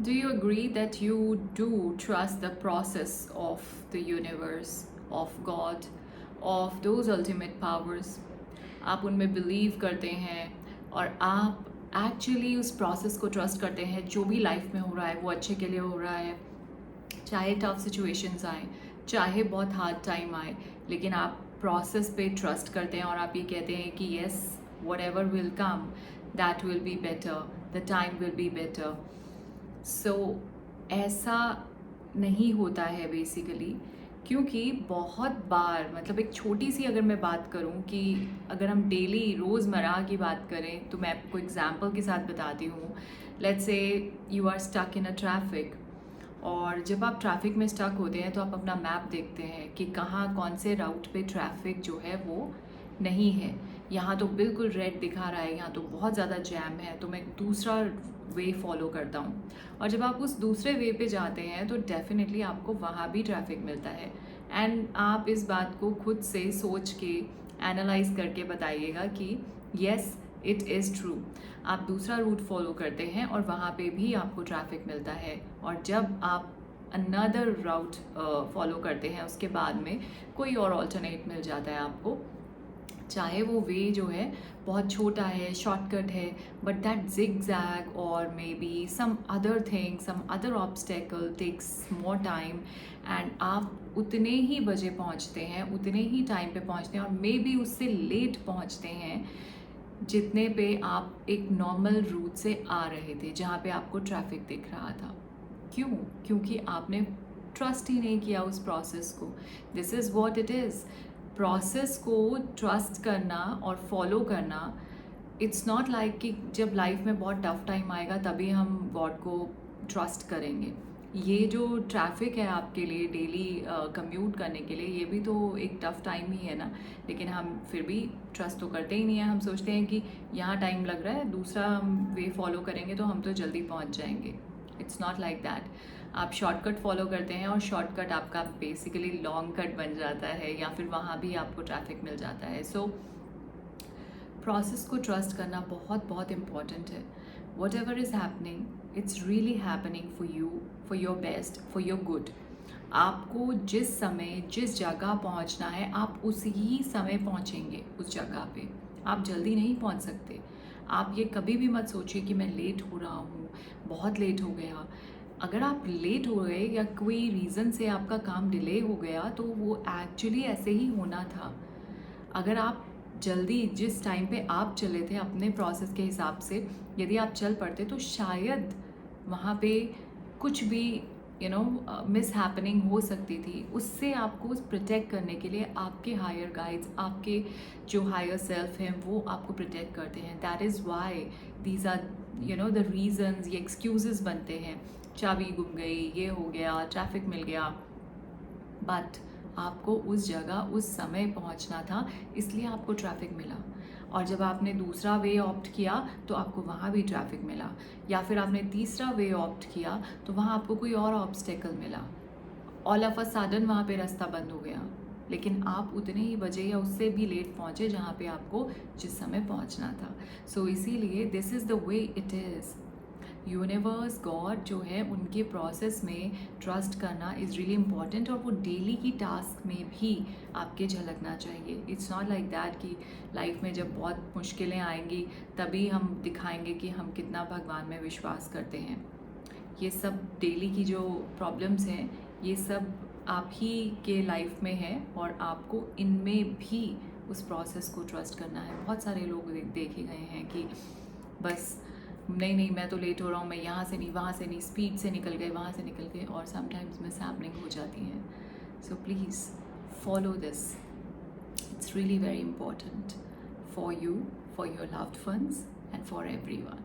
Do you agree that you do trust the process of the universe, of God, of those ultimate powers? आप उनमें believe करते हैं और आप actually उस प्रोसेस को ट्रस्ट करते हैं। जो भी लाइफ में हो रहा है वो अच्छे के लिए हो रहा है, चाहे टफ सिचुएशंस आए, चाहे बहुत हार्ड टाइम आए, लेकिन आप प्रोसेस पे ट्रस्ट करते हैं और आप ये कहते हैं कि yes, whatever will come that will be better, the time will be better. So ऐसा नहीं होता है बेसिकली, क्योंकि बहुत बार, मतलब एक छोटी सी अगर मैं बात करूं कि अगर हम डेली रोज़मर्रा की बात करें तो मैं आपको एग्जांपल के साथ बताती हूँ। Let's say you are stuck in a traffic, और जब आप ट्रैफिक में स्टक होते हैं तो आप अपना मैप देखते हैं कि कहाँ कौन से राउट पे ट्रैफिक जो है वो नहीं है। यहाँ तो बिल्कुल रेड दिखा रहा है, यहाँ तो बहुत ज़्यादा जैम है, तो मैं दूसरा वे फॉलो करता हूँ। और जब आप उस दूसरे वे पे जाते हैं तो डेफिनेटली आपको वहाँ भी ट्रैफिक मिलता है। एंड आप इस बात को खुद से सोच के एनालाइज करके बताइएगा कि येस, इट इज़ ट्रू। आप दूसरा रूट फॉलो करते हैं और वहाँ पे भी आपको ट्रैफिक मिलता है, और जब आप अनदर राउट फॉलो करते हैं उसके बाद में कोई और ऑल्टरनेट मिल जाता है आपको, चाहे वो वे जो है बहुत छोटा है, शॉर्टकट है, बट दैट zigzag और maybe some other thing, some other obstacle takes more time, and आप उतने ही बजे पहुंचते हैं, उतने ही टाइम पे पहुंचते हैं, और मे बी उससे लेट पहुंचते हैं जितने पे आप एक नॉर्मल रूट से आ रहे थे, जहाँ पे आपको ट्रैफिक दिख रहा था। क्यों? क्योंकि आपने ट्रस्ट ही नहीं किया उस प्रोसेस को। This is what it is. Process को ट्रस्ट करना और फॉलो करना, इट्स नॉट लाइक कि जब लाइफ में बहुत टफ टाइम आएगा तभी हम गॉड को ट्रस्ट करेंगे। ये जो ट्रैफिक है आपके लिए डेली कम्यूट करने के लिए, ये भी तो एक टफ टाइम ही है ना, लेकिन हम फिर भी ट्रस्ट तो करते ही नहीं है। हम सोचते हैं कि यहाँ टाइम लग रहा है, दूसरा हम वे फॉलो करेंगे तो हम तो जल्दी पहुँच जाएंगे। It's not like that. आप शॉर्टकट फॉलो करते हैं और शॉर्टकट आपका बेसिकली लॉन्ग कट बन जाता है, या फिर वहाँ भी आपको ट्रैफिक मिल जाता है। सो प्रोसेस को ट्रस्ट करना बहुत बहुत इम्पॉर्टेंट है। What ever is happening, it's really happening for you, for your best, for your good. आपको जिस समय जिस जगह पहुंचना है आप उसी समय पहुंचेंगे उस जगह पे। आप जल्दी नहीं पहुंच सकते। आप ये कभी भी मत सोचिए कि मैं लेट हो रहा हूँ, बहुत लेट हो गया। अगर आप लेट हो गए या कोई रीज़न से आपका काम डिले हो गया तो वो एक्चुअली ऐसे ही होना था। अगर आप जल्दी जिस टाइम पे आप चले थे अपने प्रोसेस के हिसाब से यदि आप चल पड़ते तो शायद वहाँ पे कुछ भी मिस हैपनिंग हो सकती थी। उससे आपको प्रोटेक्ट करने के लिए आपके हायर गाइड्स, आपके जो हायर सेल्फ हैं वो आपको प्रोटेक्ट करते हैं। That is why these are the reasons, ये एक्सक्यूजेस बनते हैं। चाबी गुम गई, ये हो गया, ट्रैफिक मिल गया, बट आपको उस जगह उस समय पहुंचना था, इसलिए आपको ट्रैफिक मिला। और जब आपने दूसरा वे ऑप्ट किया तो आपको वहाँ भी ट्रैफिक मिला, या फिर आपने तीसरा वे ऑप्ट किया तो वहाँ आपको कोई और ऑब्स्टेकल मिला। ऑल ऑफ अ सडन वहाँ पे रास्ता बंद हो गया, लेकिन आप उतने ही बजे या उससे भी लेट पहुँचे जहाँ पे आपको जिस समय पहुँचना था। सो इसीलिए this is the way it is. Universe, God जो है, उनके प्रोसेस में ट्रस्ट करना इज़ रियली इम्पॉर्टेंट, और वो डेली की टास्क में भी आपके झलकना चाहिए। इट्स नॉट लाइक दैट कि लाइफ में जब बहुत मुश्किलें आएंगी तभी हम दिखाएंगे कि हम कितना भगवान में विश्वास करते हैं। ये सब डेली की जो प्रॉब्लम्स हैं, ये सब आप ही के लाइफ में है, और आपको इनमें भी उस प्रोसेस को ट्रस्ट करना है। बहुत सारे लोग देखे गए हैं कि बस नहीं नहीं मैं तो लेट हो रहा हूँ, मैं यहाँ से नहीं, वहाँ से नहीं, स्पीड से निकल गए, वहाँ से निकल गए, और समटाइम्स मिस हैपनिंग हो जाती हैं। So please follow this. It's really very important for you, for your loved ones, and for everyone.